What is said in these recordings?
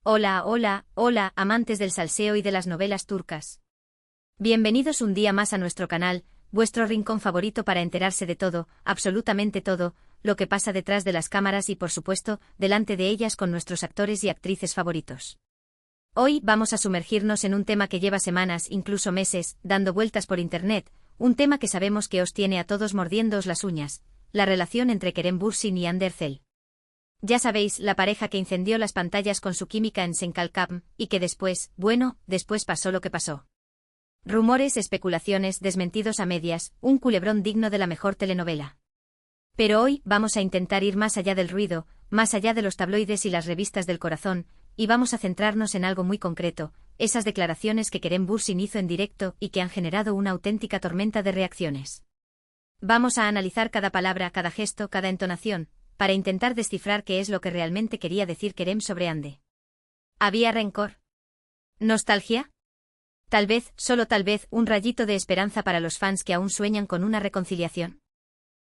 Hola, hola, hola, amantes del salseo y de las novelas turcas. Bienvenidos un día más a nuestro canal, vuestro rincón favorito para enterarse de todo, absolutamente todo, lo que pasa detrás de las cámaras y por supuesto, delante de ellas con nuestros actores y actrices favoritos. Hoy vamos a sumergirnos en un tema que lleva semanas, incluso meses, dando vueltas por internet, un tema que sabemos que os tiene a todos mordiéndoos las uñas, la relación entre Kerem Bürsin y Hande Erçel. Ya sabéis, la pareja que incendió las pantallas con su química en Senkalkam, y que después pasó lo que pasó. Rumores, especulaciones, desmentidos a medias, un culebrón digno de la mejor telenovela. Pero hoy vamos a intentar ir más allá del ruido, más allá de los tabloides y las revistas del corazón, y vamos a centrarnos en algo muy concreto, esas declaraciones que Kerem Bürsin hizo en directo y que han generado una auténtica tormenta de reacciones. Vamos a analizar cada palabra, cada gesto, cada entonación, para intentar descifrar qué es lo que realmente quería decir Kerem sobre Hande. ¿Había rencor? ¿Nostalgia? Tal vez, solo tal vez, un rayito de esperanza para los fans que aún sueñan con una reconciliación.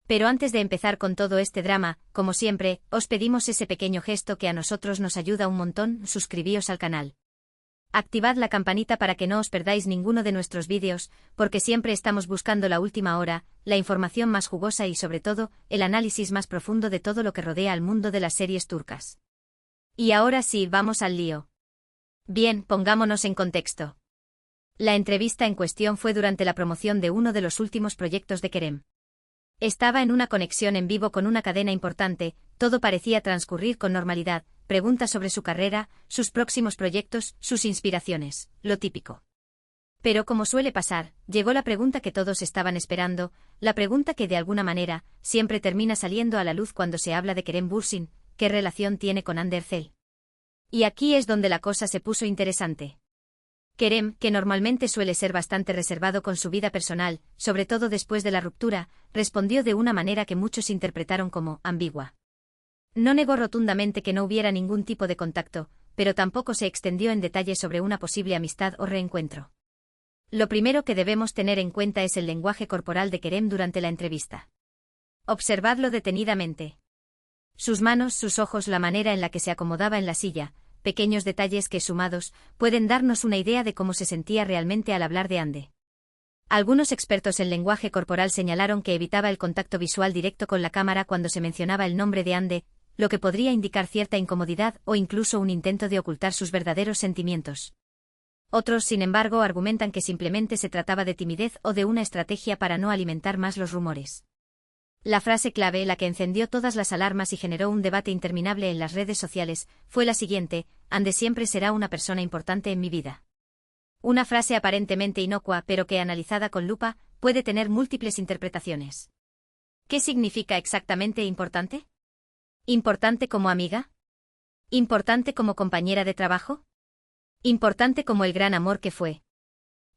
Pero antes de empezar con todo este drama, como siempre, os pedimos ese pequeño gesto que a nosotros nos ayuda un montón: suscribíos al canal. Activad la campanita para que no os perdáis ninguno de nuestros vídeos, porque siempre estamos buscando la última hora, la información más jugosa y sobre todo, el análisis más profundo de todo lo que rodea al mundo de las series turcas. Y ahora sí, vamos al lío. Bien, pongámonos en contexto. La entrevista en cuestión fue durante la promoción de uno de los últimos proyectos de Kerem. Estaba en una conexión en vivo con una cadena importante, todo parecía transcurrir con normalidad, preguntas sobre su carrera, sus próximos proyectos, sus inspiraciones, lo típico. Pero como suele pasar, llegó la pregunta que todos estaban esperando, la pregunta que de alguna manera, siempre termina saliendo a la luz cuando se habla de Kerem Bürsin: ¿qué relación tiene con Hande Erçel? Y aquí es donde la cosa se puso interesante. Kerem, que normalmente suele ser bastante reservado con su vida personal, sobre todo después de la ruptura, respondió de una manera que muchos interpretaron como ambigua. No negó rotundamente que no hubiera ningún tipo de contacto, pero tampoco se extendió en detalle sobre una posible amistad o reencuentro. Lo primero que debemos tener en cuenta es el lenguaje corporal de Kerem durante la entrevista. Observadlo detenidamente. Sus manos, sus ojos, la manera en la que se acomodaba en la silla, pequeños detalles que, sumados, pueden darnos una idea de cómo se sentía realmente al hablar de Hande. Algunos expertos en lenguaje corporal señalaron que evitaba el contacto visual directo con la cámara cuando se mencionaba el nombre de Hande, lo que podría indicar cierta incomodidad o incluso un intento de ocultar sus verdaderos sentimientos. Otros, sin embargo, argumentan que simplemente se trataba de timidez o de una estrategia para no alimentar más los rumores. La frase clave, la que encendió todas las alarmas y generó un debate interminable en las redes sociales, fue la siguiente: Hande siempre será una persona importante en mi vida. Una frase aparentemente inocua, pero que, analizada con lupa, puede tener múltiples interpretaciones. ¿Qué significa exactamente importante? ¿Importante como amiga? ¿Importante como compañera de trabajo? ¿Importante como el gran amor que fue?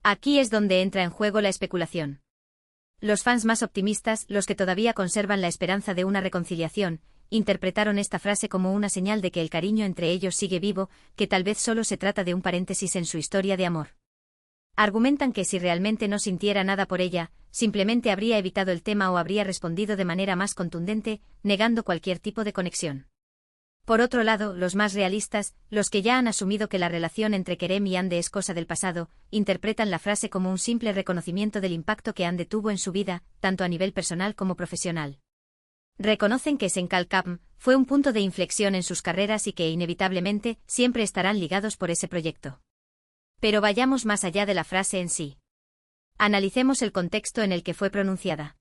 Aquí es donde entra en juego la especulación. Los fans más optimistas, los que todavía conservan la esperanza de una reconciliación, interpretaron esta frase como una señal de que el cariño entre ellos sigue vivo, que tal vez solo se trata de un paréntesis en su historia de amor. Argumentan que si realmente no sintiera nada por ella, simplemente habría evitado el tema o habría respondido de manera más contundente, negando cualquier tipo de conexión. Por otro lado, los más realistas, los que ya han asumido que la relación entre Kerem y Hande es cosa del pasado, interpretan la frase como un simple reconocimiento del impacto que Hande tuvo en su vida, tanto a nivel personal como profesional. Reconocen que Senkalkam fue un punto de inflexión en sus carreras y que inevitablemente siempre estarán ligados por ese proyecto. Pero vayamos más allá de la frase en sí. Analicemos el contexto en el que fue pronunciada.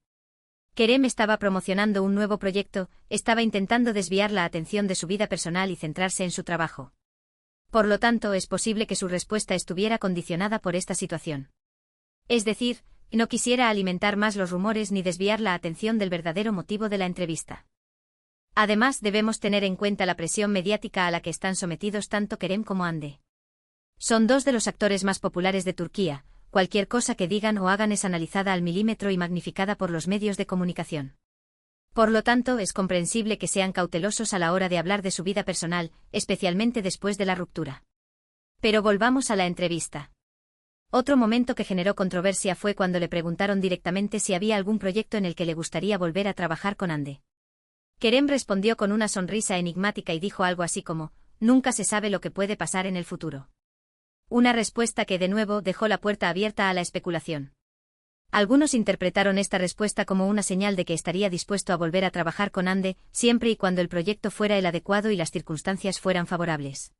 Kerem estaba promocionando un nuevo proyecto, estaba intentando desviar la atención de su vida personal y centrarse en su trabajo. Por lo tanto, es posible que su respuesta estuviera condicionada por esta situación. Es decir, no quisiera alimentar más los rumores ni desviar la atención del verdadero motivo de la entrevista. Además, debemos tener en cuenta la presión mediática a la que están sometidos tanto Kerem como Hande. Son dos de los actores más populares de Turquía. Cualquier cosa que digan o hagan es analizada al milímetro y magnificada por los medios de comunicación. Por lo tanto, es comprensible que sean cautelosos a la hora de hablar de su vida personal, especialmente después de la ruptura. Pero volvamos a la entrevista. Otro momento que generó controversia fue cuando le preguntaron directamente si había algún proyecto en el que le gustaría volver a trabajar con Hande. Kerem respondió con una sonrisa enigmática y dijo algo así como: nunca se sabe lo que puede pasar en el futuro. Una respuesta que de nuevo dejó la puerta abierta a la especulación. Algunos interpretaron esta respuesta como una señal de que estaría dispuesto a volver a trabajar con Ande, siempre y cuando el proyecto fuera el adecuado y las circunstancias fueran favorables.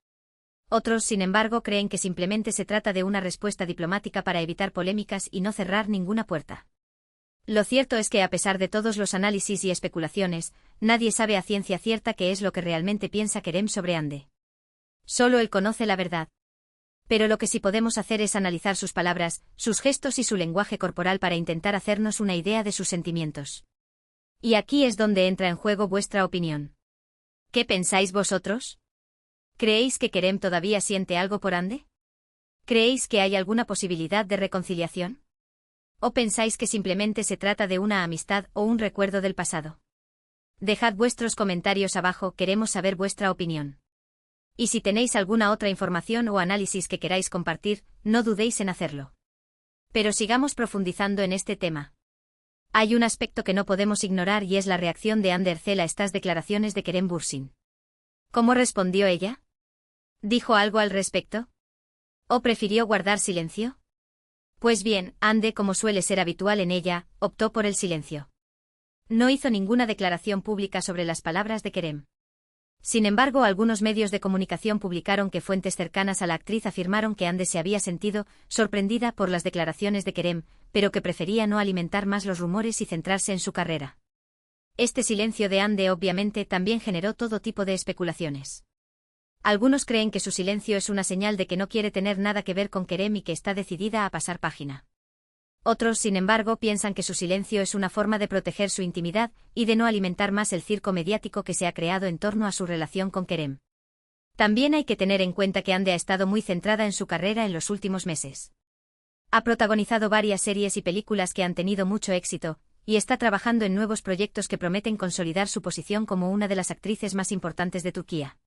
Otros, sin embargo, creen que simplemente se trata de una respuesta diplomática para evitar polémicas y no cerrar ninguna puerta. Lo cierto es que a pesar de todos los análisis y especulaciones, nadie sabe a ciencia cierta qué es lo que realmente piensa Kerem sobre Ande. Solo él conoce la verdad. Pero lo que sí podemos hacer es analizar sus palabras, sus gestos y su lenguaje corporal para intentar hacernos una idea de sus sentimientos. Y aquí es donde entra en juego vuestra opinión. ¿Qué pensáis vosotros? ¿Creéis que Kerem todavía siente algo por Ande? ¿Creéis que hay alguna posibilidad de reconciliación? ¿O pensáis que simplemente se trata de una amistad o un recuerdo del pasado? Dejad vuestros comentarios abajo, queremos saber vuestra opinión. Y si tenéis alguna otra información o análisis que queráis compartir, no dudéis en hacerlo. Pero sigamos profundizando en este tema. Hay un aspecto que no podemos ignorar y es la reacción de Hande Erçel a estas declaraciones de Kerem Bürsin. ¿Cómo respondió ella? ¿Dijo algo al respecto? ¿O prefirió guardar silencio? Pues bien, Hande, como suele ser habitual en ella, optó por el silencio. No hizo ninguna declaración pública sobre las palabras de Kerem. Sin embargo, algunos medios de comunicación publicaron que fuentes cercanas a la actriz afirmaron que Hande se había sentido sorprendida por las declaraciones de Kerem, pero que prefería no alimentar más los rumores y centrarse en su carrera. Este silencio de Hande obviamente también generó todo tipo de especulaciones. Algunos creen que su silencio es una señal de que no quiere tener nada que ver con Kerem y que está decidida a pasar página. Otros, sin embargo, piensan que su silencio es una forma de proteger su intimidad y de no alimentar más el circo mediático que se ha creado en torno a su relación con Kerem. También hay que tener en cuenta que Hande ha estado muy centrada en su carrera en los últimos meses. Ha protagonizado varias series y películas que han tenido mucho éxito, y está trabajando en nuevos proyectos que prometen consolidar su posición como una de las actrices más importantes de Turquía.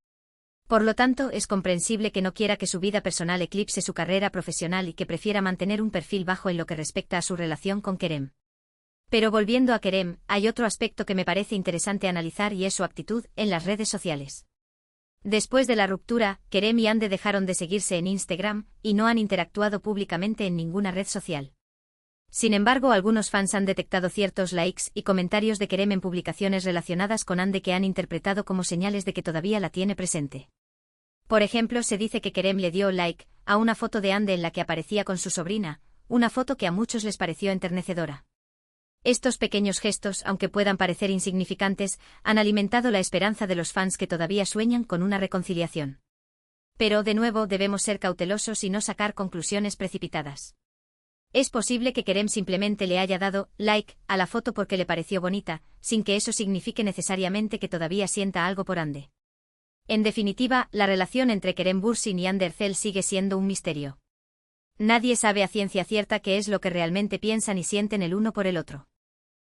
Por lo tanto, es comprensible que no quiera que su vida personal eclipse su carrera profesional y que prefiera mantener un perfil bajo en lo que respecta a su relación con Kerem. Pero volviendo a Kerem, hay otro aspecto que me parece interesante analizar y es su actitud en las redes sociales. Después de la ruptura, Kerem y Hande dejaron de seguirse en Instagram y no han interactuado públicamente en ninguna red social. Sin embargo, algunos fans han detectado ciertos likes y comentarios de Kerem en publicaciones relacionadas con Hande que han interpretado como señales de que todavía la tiene presente. Por ejemplo, se dice que Kerem le dio like a una foto de Hande en la que aparecía con su sobrina, una foto que a muchos les pareció enternecedora. Estos pequeños gestos, aunque puedan parecer insignificantes, han alimentado la esperanza de los fans que todavía sueñan con una reconciliación. Pero, de nuevo, debemos ser cautelosos y no sacar conclusiones precipitadas. Es posible que Kerem simplemente le haya dado like a la foto porque le pareció bonita, sin que eso signifique necesariamente que todavía sienta algo por Hande. En definitiva, la relación entre Kerem Bürsin y Hande Erçel sigue siendo un misterio. Nadie sabe a ciencia cierta qué es lo que realmente piensan y sienten el uno por el otro.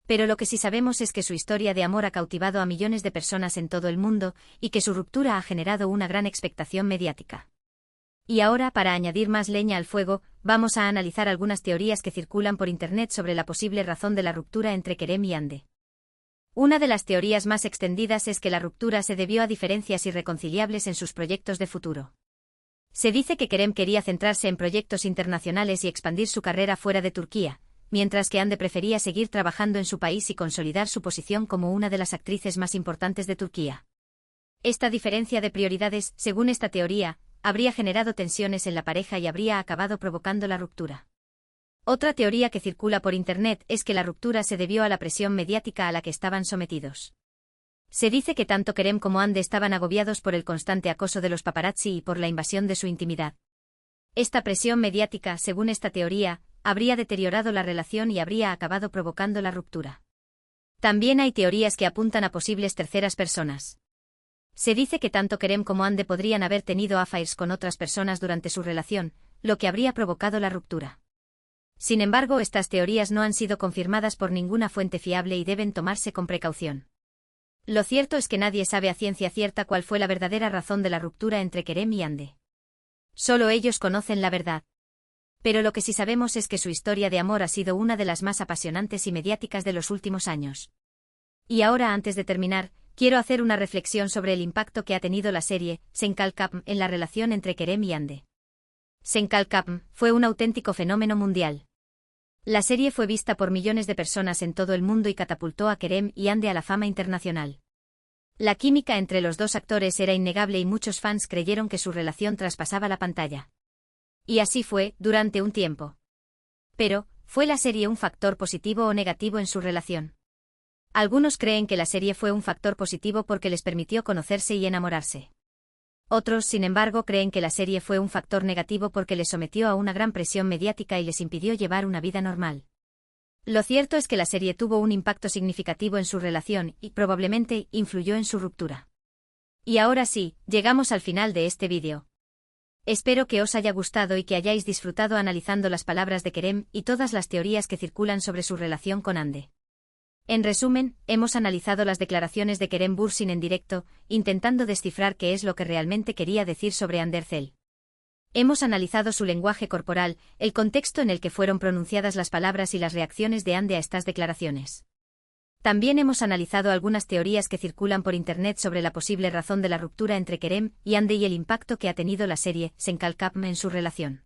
Pero lo que sí sabemos es que su historia de amor ha cautivado a millones de personas en todo el mundo y que su ruptura ha generado una gran expectación mediática. Y ahora, para añadir más leña al fuego, vamos a analizar algunas teorías que circulan por Internet sobre la posible razón de la ruptura entre Kerem y Hande. Una de las teorías más extendidas es que la ruptura se debió a diferencias irreconciliables en sus proyectos de futuro. Se dice que Kerem quería centrarse en proyectos internacionales y expandir su carrera fuera de Turquía, mientras que Hande prefería seguir trabajando en su país y consolidar su posición como una de las actrices más importantes de Turquía. Esta diferencia de prioridades, según esta teoría, habría generado tensiones en la pareja y habría acabado provocando la ruptura. Otra teoría que circula por Internet es que la ruptura se debió a la presión mediática a la que estaban sometidos. Se dice que tanto Kerem como Hande estaban agobiados por el constante acoso de los paparazzi y por la invasión de su intimidad. Esta presión mediática, según esta teoría, habría deteriorado la relación y habría acabado provocando la ruptura. También hay teorías que apuntan a posibles terceras personas. Se dice que tanto Kerem como Hande podrían haber tenido affairs con otras personas durante su relación, lo que habría provocado la ruptura. Sin embargo, estas teorías no han sido confirmadas por ninguna fuente fiable y deben tomarse con precaución. Lo cierto es que nadie sabe a ciencia cierta cuál fue la verdadera razón de la ruptura entre Kerem y Hande. Solo ellos conocen la verdad. Pero lo que sí sabemos es que su historia de amor ha sido una de las más apasionantes y mediáticas de los últimos años. Y ahora, antes de terminar, quiero hacer una reflexión sobre el impacto que ha tenido la serie Senkalkapm en la relación entre Kerem y Hande. Senkalkapm fue un auténtico fenómeno mundial. La serie fue vista por millones de personas en todo el mundo y catapultó a Kerem y Hande a la fama internacional. La química entre los dos actores era innegable y muchos fans creyeron que su relación traspasaba la pantalla. Y así fue, durante un tiempo. Pero, ¿fue la serie un factor positivo o negativo en su relación? Algunos creen que la serie fue un factor positivo porque les permitió conocerse y enamorarse. Otros, sin embargo, creen que la serie fue un factor negativo porque les sometió a una gran presión mediática y les impidió llevar una vida normal. Lo cierto es que la serie tuvo un impacto significativo en su relación y probablemente influyó en su ruptura. Y ahora sí, llegamos al final de este vídeo. Espero que os haya gustado y que hayáis disfrutado analizando las palabras de Kerem y todas las teorías que circulan sobre su relación con Hande. En resumen, hemos analizado las declaraciones de Kerem Bürsin en directo, intentando descifrar qué es lo que realmente quería decir sobre Hande Erçel. Hemos analizado su lenguaje corporal, el contexto en el que fueron pronunciadas las palabras y las reacciones de Hande a estas declaraciones. También hemos analizado algunas teorías que circulan por internet sobre la posible razón de la ruptura entre Kerem y Hande y el impacto que ha tenido la serie Senkalkapm en su relación.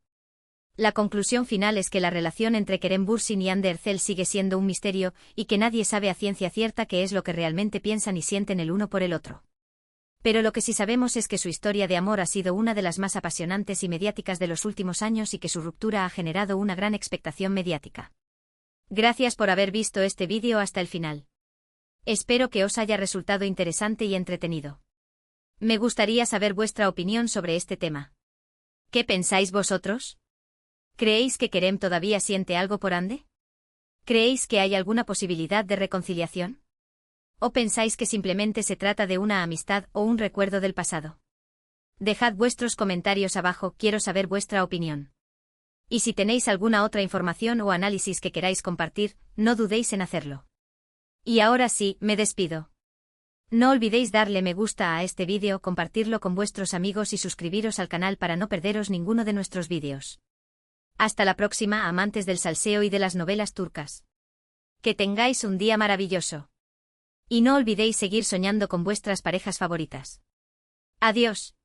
La conclusión final es que la relación entre Kerem Bürsin y Hande Erçel sigue siendo un misterio y que nadie sabe a ciencia cierta qué es lo que realmente piensan y sienten el uno por el otro. Pero lo que sí sabemos es que su historia de amor ha sido una de las más apasionantes y mediáticas de los últimos años y que su ruptura ha generado una gran expectación mediática. Gracias por haber visto este vídeo hasta el final. Espero que os haya resultado interesante y entretenido. Me gustaría saber vuestra opinión sobre este tema. ¿Qué pensáis vosotros? ¿Creéis que Kerem todavía siente algo por Hande? ¿Creéis que hay alguna posibilidad de reconciliación? ¿O pensáis que simplemente se trata de una amistad o un recuerdo del pasado? Dejad vuestros comentarios abajo, quiero saber vuestra opinión. Y si tenéis alguna otra información o análisis que queráis compartir, no dudéis en hacerlo. Y ahora sí, me despido. No olvidéis darle me gusta a este vídeo, compartirlo con vuestros amigos y suscribiros al canal para no perderos ninguno de nuestros vídeos. Hasta la próxima, amantes del salseo y de las novelas turcas. Que tengáis un día maravilloso. Y no olvidéis seguir soñando con vuestras parejas favoritas. Adiós.